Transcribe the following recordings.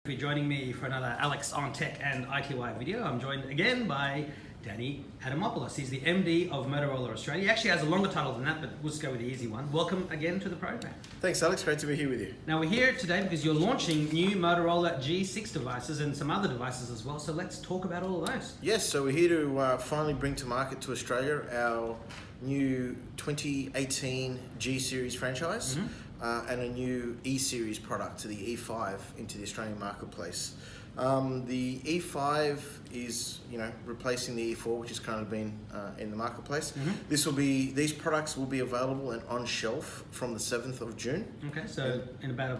For joining me for another Alex on Tech and ITY video. I'm joined again by Danny Adamopoulos. He's the MD of Motorola Australia. He actually has a longer title than that, but we'll just go with the easy one. Welcome again to the program. Thanks, Alex. Great to be here with you. Now we're here today because you're launching new Motorola G6 devices and some other devices as well. So let's talk about all of those. Yes, so we're here to finally bring to market to Australia our new 2018 G Series franchise. And a new E-Series product to the E5 into the Australian marketplace. The E5 is, replacing the E4, which has currently been in the marketplace. These products will be available and on shelf from the 7th of June. Okay, so in about a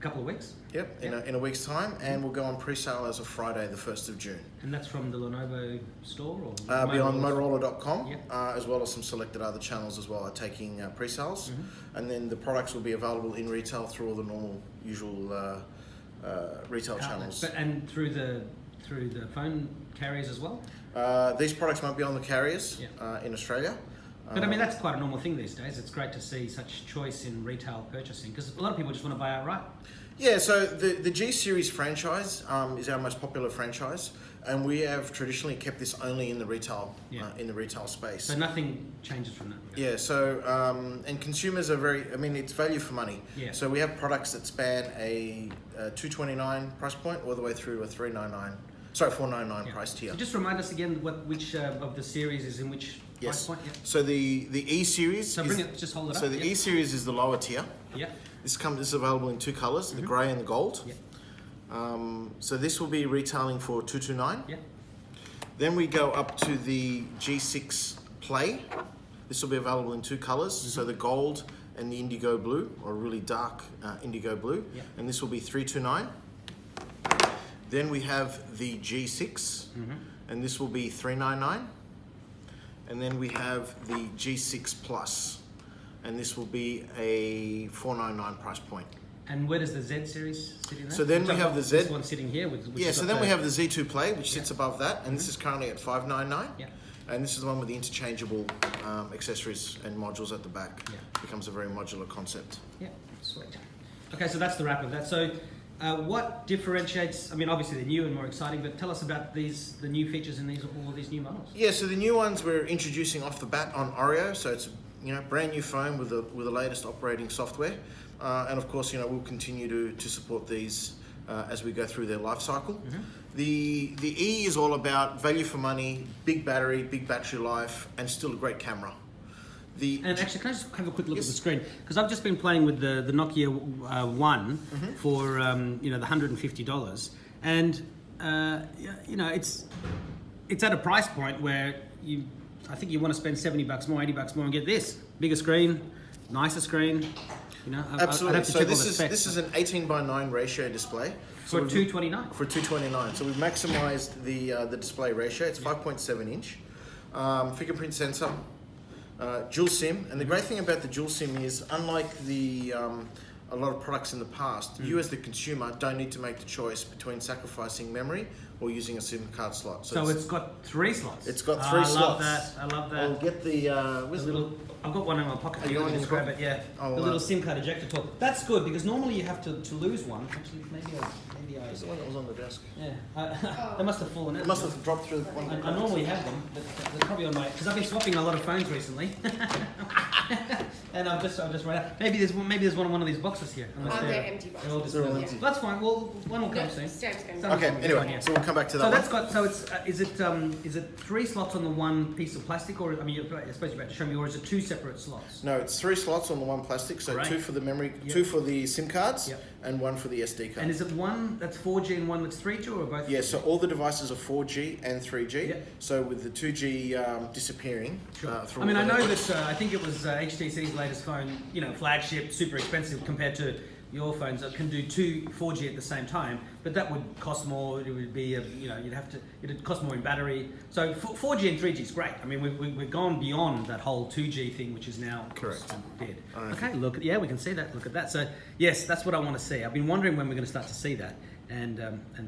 couple of weeks. Yep, in a week's time, and we'll go on pre-sale as of Friday, the 1st of June. And that's from the Lenovo store, or be on Motorola.com, as well as some selected other channels as well are taking pre-sales, and then the products will be available in retail through all the normal, usual retail channels. And through the phone carriers as well. These products won't be on the carriers in Australia. But I mean, that's quite a normal thing these days. It's great to see such choice in retail purchasing because a lot of people just want to buy outright. Yeah, so the G Series franchise is our most popular franchise, and we have traditionally kept this only in the retail space. So nothing changes from that. Yeah, so and consumers are it's value for money. Yeah. So we have products that span a $229 price point all the way through a $499 price tier. So just remind us again which of the series is in which price point. Yeah. So the E Series. So just hold it up. So the E Series is the lower tier. Yeah. This is available in two colors, the grey and the gold. Yeah. So this will be retailing for $229. Yeah. Then we go up to the G6 Play. This will be available in two colors, so the gold and the indigo blue, or really dark indigo blue. Yeah. And this will be $329. Then we have the G6, and this will be $399. And then we have the G6 Plus, and this will be a $499 price point. And where does the Z series sit in there? So then we have the Z. This one sitting here. So then we have the Z2 Play, which sits above that, and this is currently at $599. Yeah. And this is the one with the interchangeable accessories and modules at the back. Yeah. It becomes a very modular concept. Yeah, sweet. Okay, so that's the wrap of that. So what differentiates, I mean, obviously they're new and more exciting, but tell us about the new features in all of these new models. Yeah, so the new ones we're introducing off the bat on Oreo. So it's brand new phone with the latest operating software. And of course, we'll continue to support these as we go through their life cycle. The E is all about value for money, big battery life, and still a great camera. And actually, can I just have a quick look at the screen? Because I've just been playing with the Nokia One for the $150, and it's at a price point where I think you want to spend $70 more, $80 more, and get this bigger screen, nicer screen. Absolutely. So this is an 18:9 ratio display. For $229. For $229. So we've maximized the display ratio. It's 5.7 inch. Fingerprint sensor. Dual SIM, and the great thing about the dual SIM is, unlike a lot of products in the past, you as the consumer don't need to make the choice between sacrificing memory or using a SIM card slot. So it's got 3 slots. It's got 3 slots. I love that. I'll get the little. I've got one in my pocket. You want to grab it? Yeah. Oh, the little SIM card ejector tool. That's good because normally you have to lose one. Actually, maybe I. It's the one that was on the desk. Yeah. They must have fallen out. It must have dropped through one. I normally have them, but they're probably on my, because I've been swapping a lot of phones recently, and I've just run out. Maybe there's one of these boxes here. They're empty boxes. They're all empty. That's fine. Well, one will come soon. Okay. Anyway, so we'll come back to that. So that's got. So is it 3 slots on the one piece of plastic, or I suppose you're about to show me, or is it 2 separate slots? No, it's 3 slots on the one plastic. So 2 for the memory, 2 for the SIM cards, and 1 for the SD card. And is it one that's 4G and one that's 3G, or both? Yeah, so all the devices are 4G and 3G. So with the 2G disappearing. I mean, I know that I think it was HTC's latest phone, flagship, super expensive compared to your phones that can do 2 4G at the same time, but that would cost more. It would be, it'd cost more in battery. So 4G and 3G is great. I mean, we've gone beyond that whole 2G thing, which is now dead. Okay, we can see that. Look at that. So yes, that's what I want to see. I've been wondering when we're going to start to see that. And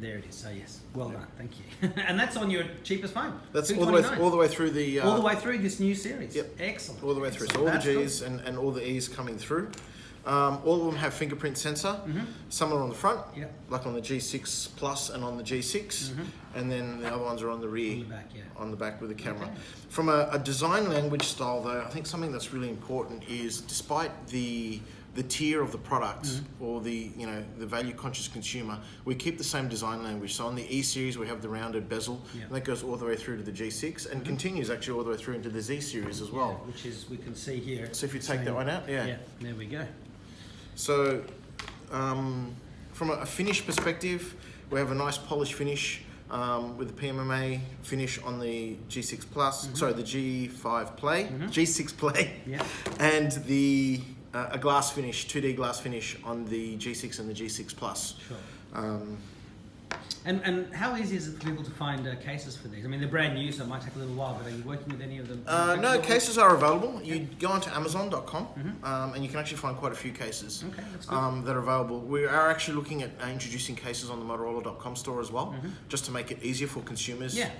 there it is. So yes, well done, thank you. And that's on your cheapest phone. That's all the way through the all the way through this new series. Yep. Excellent. All the way through. So all the G's and all the E's coming through. All of them have fingerprint sensor. Some are on the front, Yep. like on the G6 Plus and on the G6, and then the other ones are on the rear, On the back, yeah. on the back with the camera. Okay. From a design language style, though, I think something that's really important is, despite the tier of the product or the value conscious consumer, we keep the same design language. So on the E series we have the rounded bezel, Yeah. and that goes all the way through to the G6 and continues actually all the way through into the Z series as well. Yeah, which is, we can see here. So if you take that saying- one out, Yeah, there we go. So from a finish perspective, we have a nice polished finish with the PMMA finish on the G6 Plus, sorry, the G5 Play, G6 Play, Yeah. and the a glass finish, 2D glass finish on the G6 and the G6 Plus. Sure. And how easy is it for people to find cases for these? I mean, they're brand new, so it might take a little while, but are you working with any of them? No, cases are available. You go onto Amazon.com and you can actually find quite a few cases Okay, that's good. that are available. We are actually looking at introducing cases on the Motorola.com store as well, just to make it easier for consumers Yeah.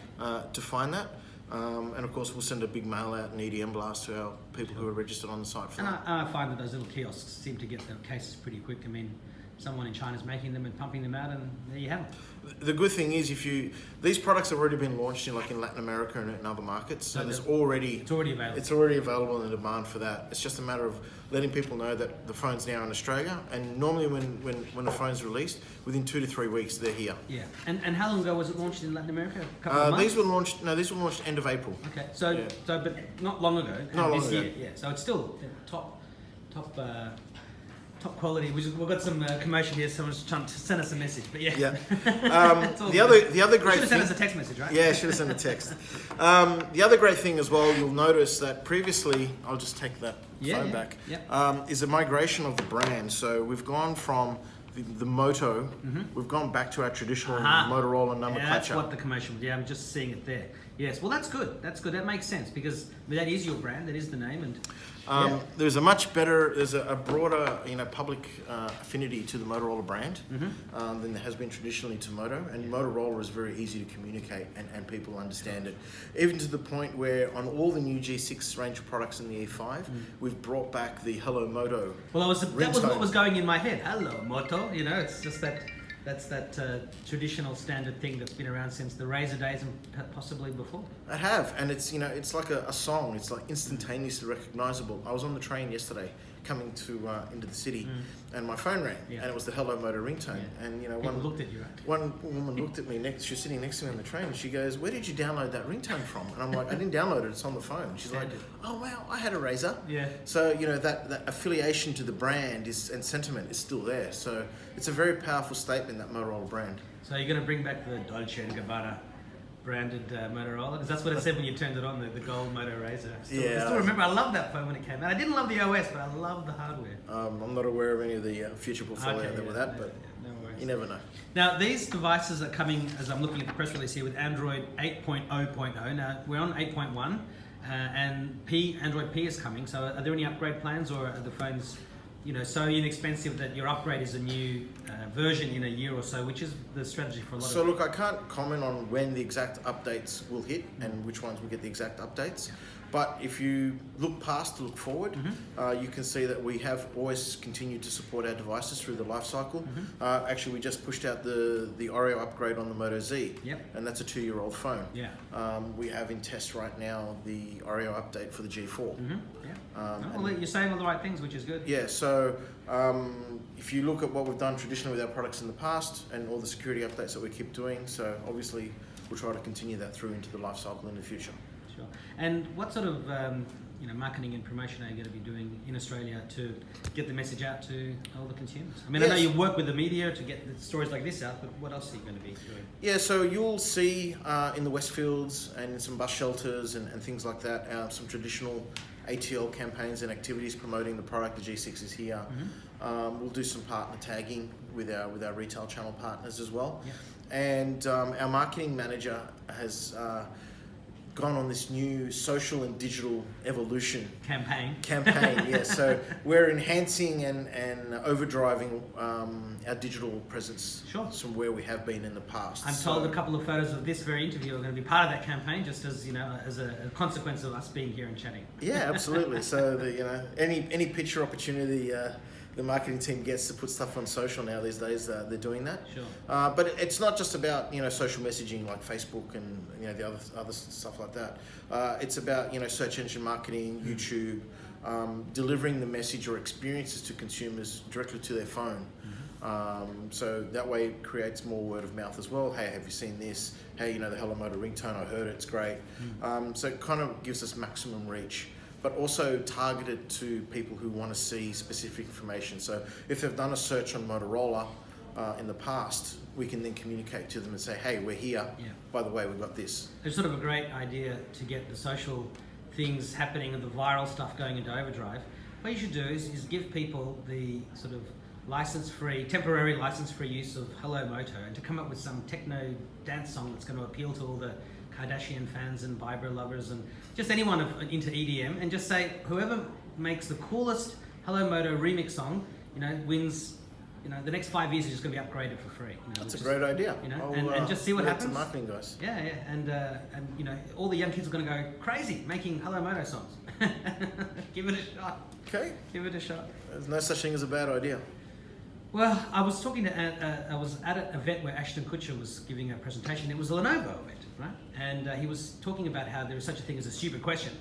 to find that. And of course, we'll send a big mail out and EDM blast to our people who are registered on the site for And that. I find that those little kiosks seem to get the cases pretty quick. I mean, someone in China's making them and pumping them out, and there you have them. The good thing is, these products have already been launched in Latin America and in other markets, so So there's It's already available. It's already available and the demand for that. It's just a matter of letting people know that the phone's now in Australia, and normally when a phone's released, within 2 to 3 weeks they're here. Yeah. And how long ago was it launched in Latin America? A couple of months? These were launched end of April. Okay. So, Yeah. but not long ago. Not this long year. ago. Yeah. So it's still top quality. We've got some commotion here. Someone's trying to send us a message, but yeah. Yeah. It's all The good. other great Should have sent thing. us a text message, right? Yeah, should have sent a text. The other great thing as well, you'll notice that previously, I'll just take that phone back, is a migration of the brand. So we've gone from the Moto, we've gone back to our traditional Motorola nomenclature. Yeah, that's what the commotion was. Yeah, I'm just seeing it there. Yes, well, that's good. That's good. That makes sense because that is your brand. That is the name, and There's a broader, public affinity to the Motorola brand than there has been traditionally to Moto, and Motorola is very easy to communicate and people understand it. Even to the point where on all the new G6 range of products in the E5, we've brought back the Hello Moto. well, that was ringtone. what was going in my head. Hello, Moto. It's just that's that traditional standard thing that's been around since the Razor days and possibly before. I have, and it's it's like a song. It's like instantaneously recognizable. I was on the train yesterday coming to into the city, and my phone rang, and it was the Hello Moto ringtone. And People one looked at you, right? one woman looked at me next. She was sitting next to me on the train, and she goes, "Where did you download that ringtone from?" And I'm like, "I didn't download it. It's on the phone." She's like, Standard. "Oh wow, I had a Razor." Yeah. So that affiliation to the brand and sentiment is still there. So it's a very powerful statement, that Motorola brand. So you're going to bring back the Dolce & Gabbana branded Motorola? Because that's what it said when you turned it on, the gold Moto Razor. I still remember, I loved that phone when it came out. I didn't love the OS, but I loved the hardware. I'm not aware of any of the future portfolio Okay, with that, but no worries. you never know. Now, these devices are coming, as I'm looking at the press release here, with Android 8.0.0. Now, we're on 8.1, and Android P is coming. So are there any upgrade plans, or are the phones so inexpensive that your upgrade is a new version in a year or so, which is the strategy for a lot So of look, I can't comment on when the exact updates will hit and which ones will get the exact updates. But if you look past to look forward, you can see that we have always continued to support our devices through the life cycle. Actually, we just pushed out the Oreo upgrade on the Moto Z, and that's a 2-year-old phone. Yeah. We have in test right now the Oreo update for the G4. Well, you're saying all the right things, which is good. Yeah, so if you look at what we've done traditionally with our products in the past and all the security updates that we keep doing, so obviously we'll try to continue that through into the life cycle in the future. Sure. And what sort of marketing and promotion are you going to be doing in Australia to get the message out to all the consumers? I mean, I know you work with the media to get the stories like this out, but what else are you going to be doing? Yeah, so you'll see in the Westfields and in some bus shelters and things like that, some traditional ATL campaigns and activities promoting the product. The G6 is here. We'll do some partner tagging with our retail channel partners as well. And our marketing manager has gone on this new social and digital evolution campaign. Yeah, so we're enhancing and overdriving our digital presence from where we have been in the past. I'm told a couple of photos of this very interview are going to be part of that campaign, just as as a consequence of us being here and chatting. Yeah, absolutely. So any picture opportunity the marketing team gets to put stuff on social now these days. They're doing that. Sure. But it's not just about social messaging like Facebook and the other stuff like that. It's about search engine marketing, YouTube, delivering the message or experiences to consumers directly to their phone. So that way it creates more word of mouth as well. Hey, have you seen this? Hey, the Hello Moto ringtone, I heard it, it's great. So it kind of gives us maximum reach, but also targeted to people who want to see specific information. So if they've done a search on Motorola in the past, we can then communicate to them and say, hey, we're here. Yeah. By the way, we've got this. It's sort of a great idea to get the social things happening and the viral stuff going into overdrive. What you should do is give people the sort of temporary license-free use of Hello Moto, and to come up with some techno dance song that's going to appeal to all the Kardashian fans and vibra lovers and just anyone into EDM, and just say whoever makes the coolest Hello Moto remix song, wins. The next 5 years is just going to be upgraded for free. That's a great idea. And just see what happens. To marketing guys. Yeah, and all the young kids are going to go crazy making Hello Moto songs. Give it a shot. Okay. Give it a shot. There's no such thing as a bad idea. Well, I was talking to, I was at an event where Ashton Kutcher was giving a presentation. It was a Lenovo event, right? And he was talking about how there is such a thing as a stupid question,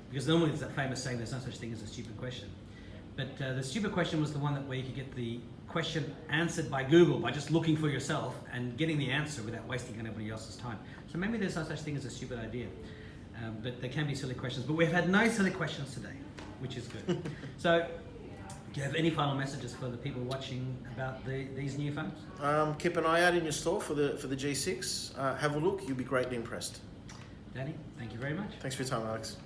because normally there's that famous saying, there's no such thing as a stupid question. But the stupid question was the one where you could get the question answered by Google by just looking for yourself and getting the answer without wasting anybody else's time. So maybe there's no such thing as a stupid idea, but there can be silly questions. But we've had no silly questions today, which is good. So, do you have any final messages for the people watching about these new phones? Keep an eye out in your store for the G6. Have a look. You'll be greatly impressed. Danny, thank you very much. Thanks for your time, Alex.